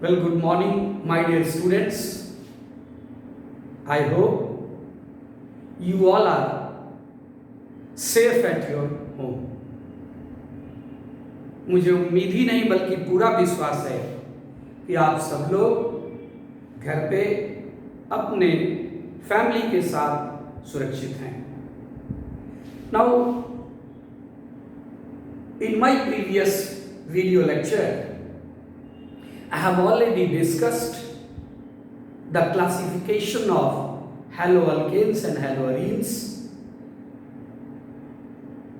Well, good morning, my dear students. I hope you all are safe at your home. मुझे उम्मीद ही नहीं बल्कि पूरा विश्वास है कि आप सब लोग घर पे अपने फैमिली के साथ सुरक्षित हैं. Now, in my previous video lecture, I have already discussed the classification of haloalkanes and haloarenes,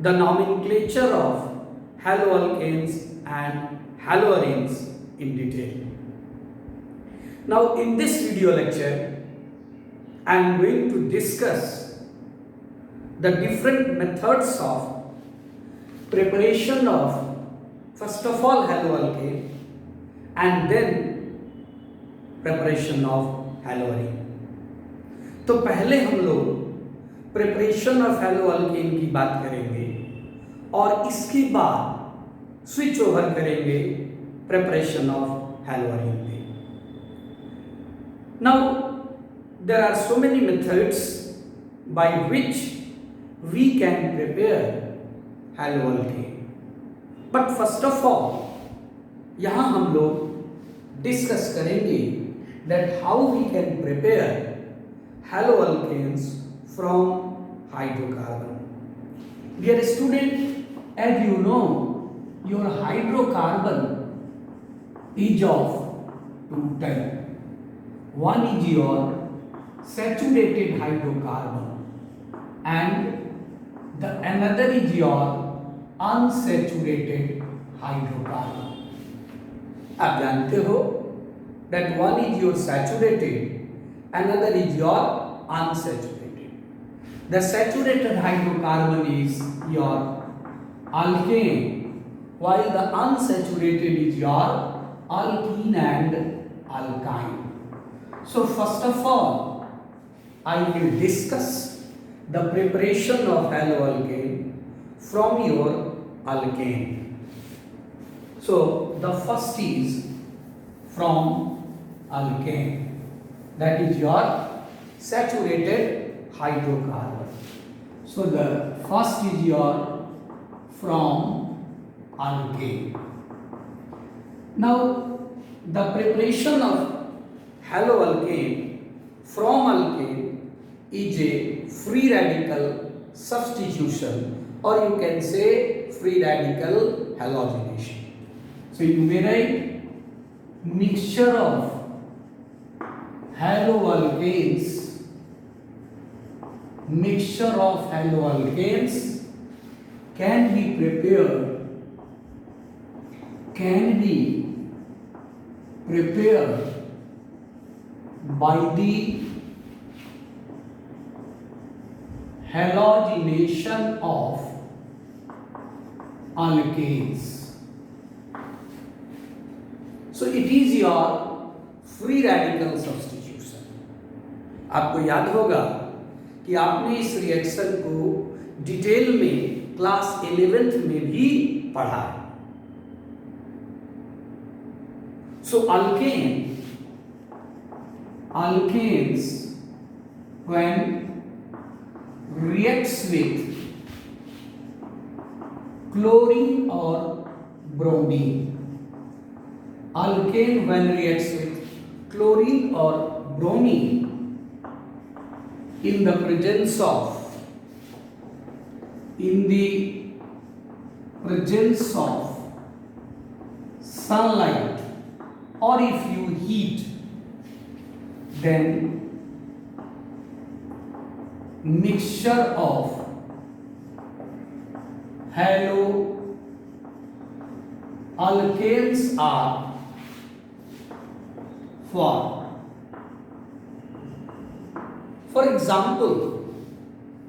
the nomenclature of haloalkanes and haloarenes in detail. Now, in this video lecture, I am going to discuss the different methods of preparation of, first of all, haloalkane and then preparation of haloarene. तो पहले हम लोग preparation of हैलोअल्केन की बात करेंगे और इसके बाद स्विच ओवर करेंगे प्रिपरेशन ऑफ हैलोअरीन पे. Now there are so many methods by which we can prepare haloalkane, but first of all यहाँ हम लोग डिस्कस करेंगे that how we can prepare haloalkanes from hydrocarbon. Dear student, as you know, your hydrocarbon is of two types. One is your saturated hydrocarbon and the another is your unsaturated hydrocarbon. आप जानते हो that one is your saturated, another is your unsaturated. The saturated hydrocarbon is your alkane, while the unsaturated is your alkene and alkyne. So first of all, I will discuss the preparation of haloalkane from your alkane. So the first is from alkane, that is your saturated hydrocarbon. So the first is your from alkane. Now the preparation of haloalkane from alkane is a free radical substitution, or you can say free radical halogenation. So you may write mixture of haloalkanes can be prepared by the halogenation of alkanes. So it is your free radical substitution. आपको याद होगा कि आपने इस reaction को detail में class 11th में भी पढ़ा है. So alkanes when reacts with chlorine or bromine, alkane when reacts with chlorine or bromine in the presence of sunlight, or if you heat, then mixture of haloalkanes are formed. For example,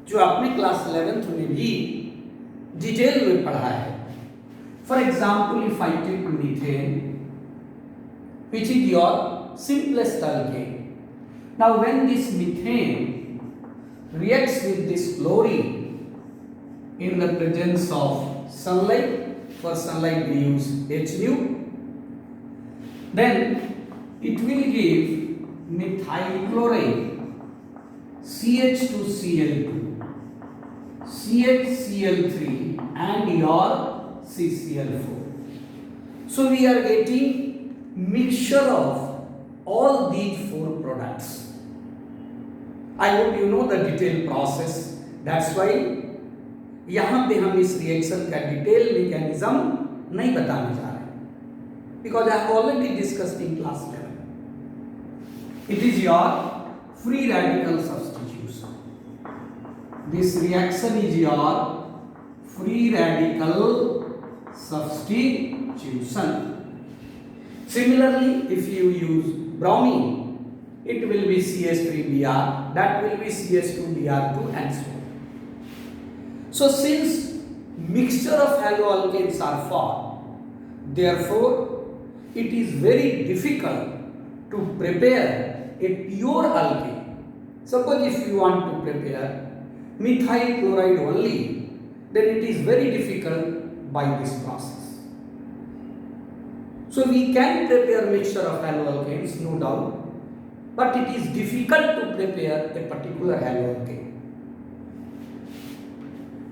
जो आपने class 11th में भी detail में पढ़ा है. For example, if I take methane, which is your simplest alkane. Now when this methane reacts with this chlorine in the presence of sunlight, for sunlight we use H nu, then it will give methyl chloride CH2Cl2, CHCl3 and your CCl4. So we are getting mixture of all these four products. I hope you know the detailed process. That's why यहाँ पे हम इस reaction का detail mechanism नहीं बताने जा रहे हैं, because I have already discussed in class 11. It is your free radical substitution. This reaction is your free radical substitution. Similarly, if you use bromine, it will be CH3Br, that will be CH2Br2 and so on. So since mixture of haloalkanes are formed, therefore it is very difficult to prepare a pure alkane. Suppose if you want to prepare methyl chloride only, then it is very difficult by this process. So we can prepare mixture of haloalkanes, no doubt, but it is difficult to prepare a particular haloalkane.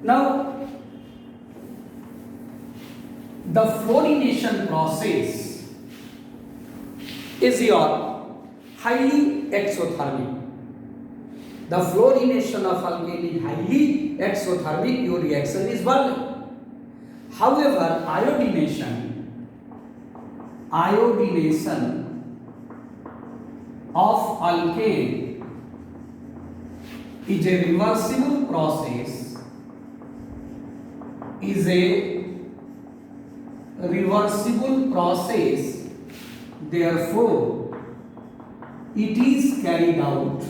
Now, the fluorination process is your highly exothermic. The fluorination of alkane is highly exothermic. Your reaction is violent. However, iodination of alkane is a reversible process. Therefore it is carried out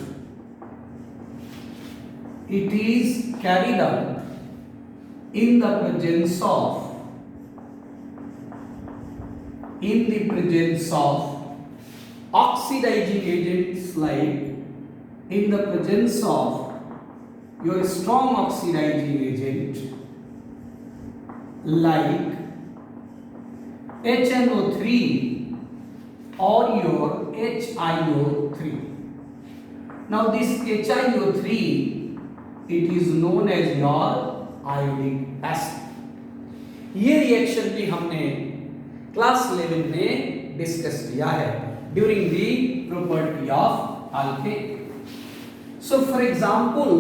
in the presence of oxidizing agents, like in the presence of your strong oxidizing agent like HNO3 or your HiO3. Now this HiO3, it is known as your iodic acid. ये reaction भी हमने class 11 में discuss किया है during the property of alkane. So for example,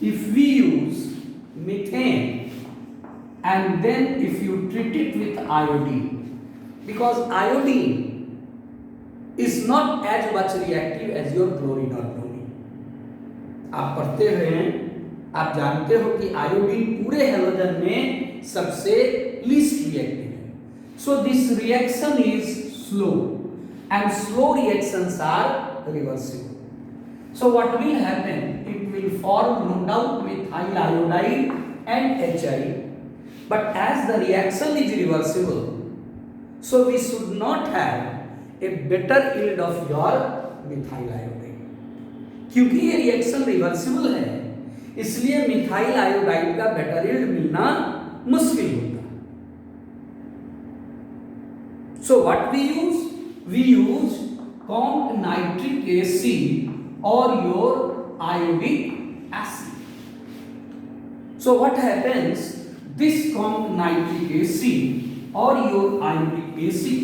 if we use methane and then if you treat it with iodine, because iodine is not as much reactive as your chlorine or bromine. आप पढ़ते हैं, आप जानते हो कि iodine पूरे halogen में सबसे लीस्ट रिएक्टिव है. So this reaction is slow and slow reactions are reversible. So what will happen? It will form no doubt methyl iodide and HI, but as the reaction is reversible, so we should not have a better yield of your methyl iodide. क्योंकि ये reaction reversible है, इसलिए methyl iodide का better yield मिलना मुश्किल होता है. So what we use? We use comp nitric acid or your iodic acid. So what happens? This comp nitric acid or your iodic acid,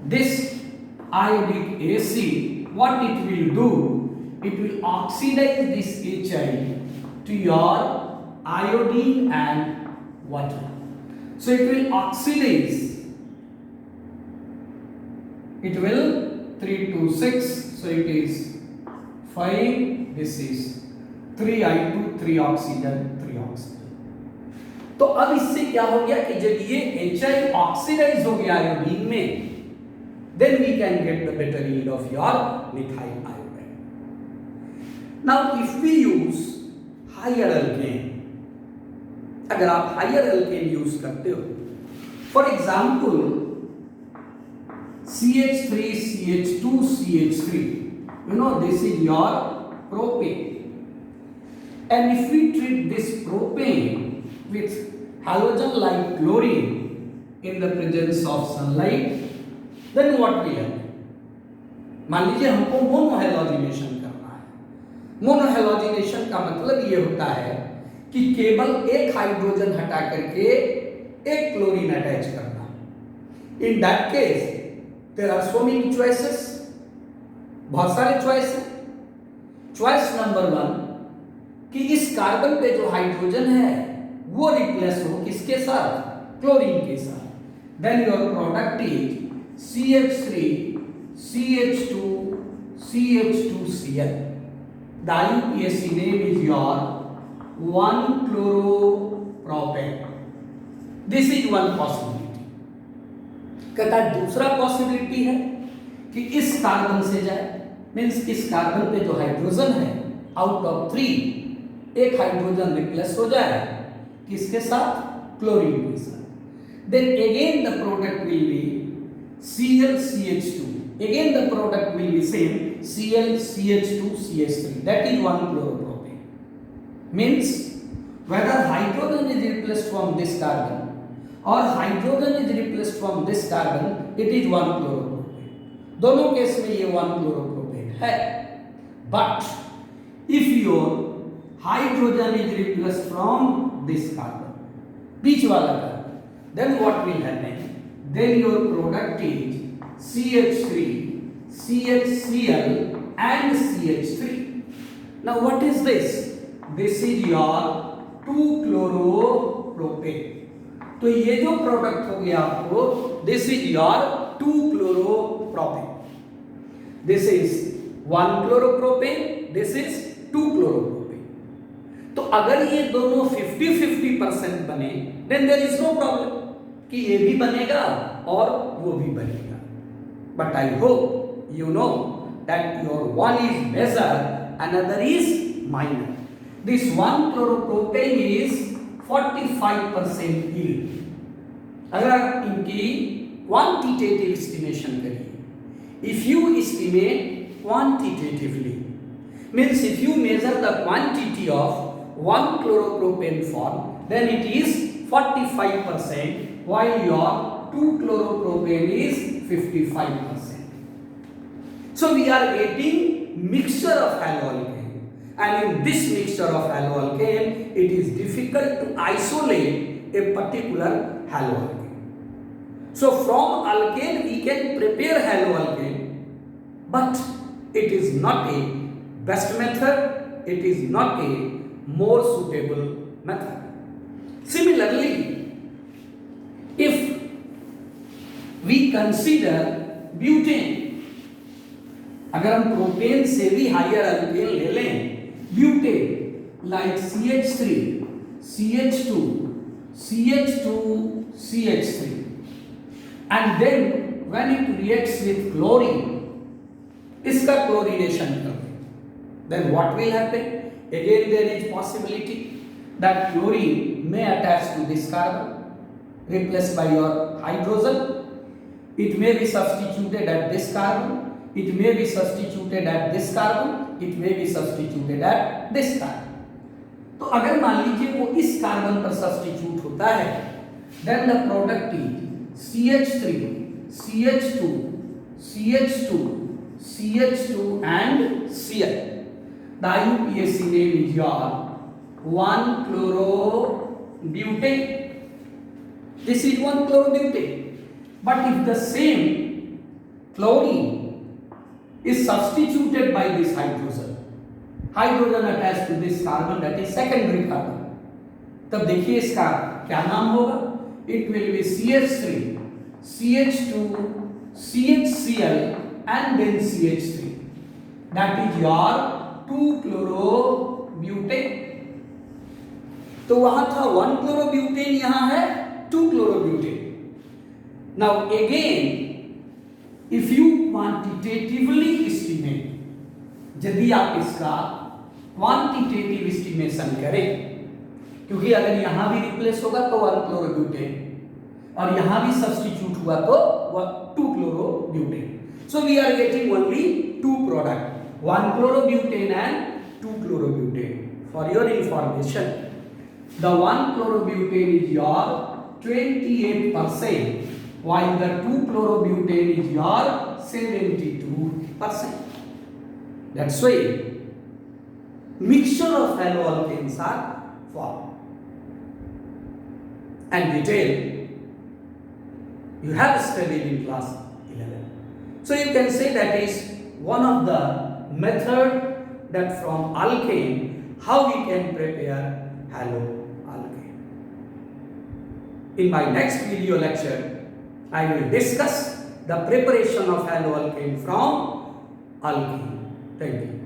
this iodic acid, what it will do? It will oxidize this HI to your iodine and water. So it will oxidize. It will 3 to 6. So it is 5. This is 3I2, 3 oxygen, 3 oxygen. तो अब इससे क्या हो गया कि जब ये HI oxidise हो गया आयोडीन में, then we can get the better yield of your methyl iodide. Now if we use higher alkane, अगर आप higher alkane यूज करते हो, for example CH3CH2CH3, you know this is your propane, and if we treat this propane with halogen like chlorine in the presence of sunlight, then what will happen? मान लीजिए हमको मोनोहैलोजिनेशन करना है। मोनोहैलोजिनेशन का मतलब ये होता है कि केवल एक हाइड्रोजन हटा करके एक क्लोरीन अटैच करना। In that case there are so many choices, बहुत सारे चॉइस है। चॉइस नंबर 1 कि इस कार्बन पे जो हाइड्रोजन है वो रिप्लेस हो किसके साथ? क्लोरीन के साथ। Then your product is CH3 CH2 CH2Cl. The IUPAC name is your 1-chloropropane. This is one possibility. कहता है दूसरा पॉसिबिलिटी है कि इस कार्बन से जाए, मीन्स इस कार्बन पे जो हाइड्रोजन है आउट ऑफ 3 एक हाइड्रोजन रिप्लेस हो जाए किसके साथ? क्लोरीन के साथ। Then again the product will be ClCH2. Again the product will be same ClCH2CH3. That is 1-chloropropane. Means whether hydrogen is replaced from this carbon or hydrogen is replaced from this carbon, it is 1-chloropropane. दोनों case में ये 1-chloropropane है। But if your hydrogen is replaced from this carbon, बीच वाला carbon, then what will happen? Then your product is CH3, CHCl and CH3. Now what is this? This is your 2-chloropropane. तो ये जो product हो गया आपको, this is your 2-chloropropane. This is 1-chloropropane, this is 2-chloropropane. तो अगर ये दोनों 50-50% बने, then there is no problem कि ये भी बनेगा और वो भी बनेगा। But I hope you know that your one is major, another is minor. This 1-chloropropane is 45% yield. अगर आप इनकी क्वांटिटेटिव एस्टिमेशन करिए, if you estimate quantitatively, means if you measure the quantity of 1-chloropropane form, then it is 45%, while your 2-chloropropane is 55%. So we are getting mixture of haloalkane, and in this mixture of haloalkane, it is difficult to isolate a particular haloalkane. So from alkane we can prepare haloalkane, but it is not a best method, it is not a more suitable method. Similarly, if we consider butane, अगर हम propane से भी higher alkane ले लें, butane like CH3 CH2 CH2 CH3, and then when it reacts with chlorine, इसका chlorination कर दें, then what will happen? Again there is possibility that chlorine may attach to this carbon, replaced by your hydrogen. It may be substituted at this carbon, it may be substituted at this carbon, it may be substituted at this carbon. तो अगर मान लीजिए वो इस carbon पर substitute होता है, then the product is CH3 CH2 CH2 CH2 and Cl. The IUPAC name is your 1-chlorobutane. This is 1-chlorobutane. But if the same chlorine is substituted by this hydrogen, hydrogen attached to this carbon, that is secondary carbon, तब देखिए इसका क्या नाम होगा? It will be CH3 CH2 CHCl and then CH3. That is your 2-chlorobutane. तो वहां था 1-chlorobutane, यहां है 2-chlorobutane. Now again, if you quantitatively estimate, यदि आप इसका क्वांटिटेटिव एस्टिमेशन करें, क्योंकि अगर यहां भी रिप्लेस होगा तो 1-chlorobutane और यहां भी सब्स्टिट्यूट हुआ तो 2-chlorobutane. So we are getting only two product, 1-chlorobutane and 2-chlorobutane. For your information, the 1-chlorobutane is your 28% while the 2-chlorobutane is your 72%. That's why mixture of haloalkanes are formed. And detail you have studied in class 11. So you can say that is one of the method that from alkane how we can prepare haloalkane. In my next video lecture, I will discuss the preparation of haloalkane from alkane. Thank you.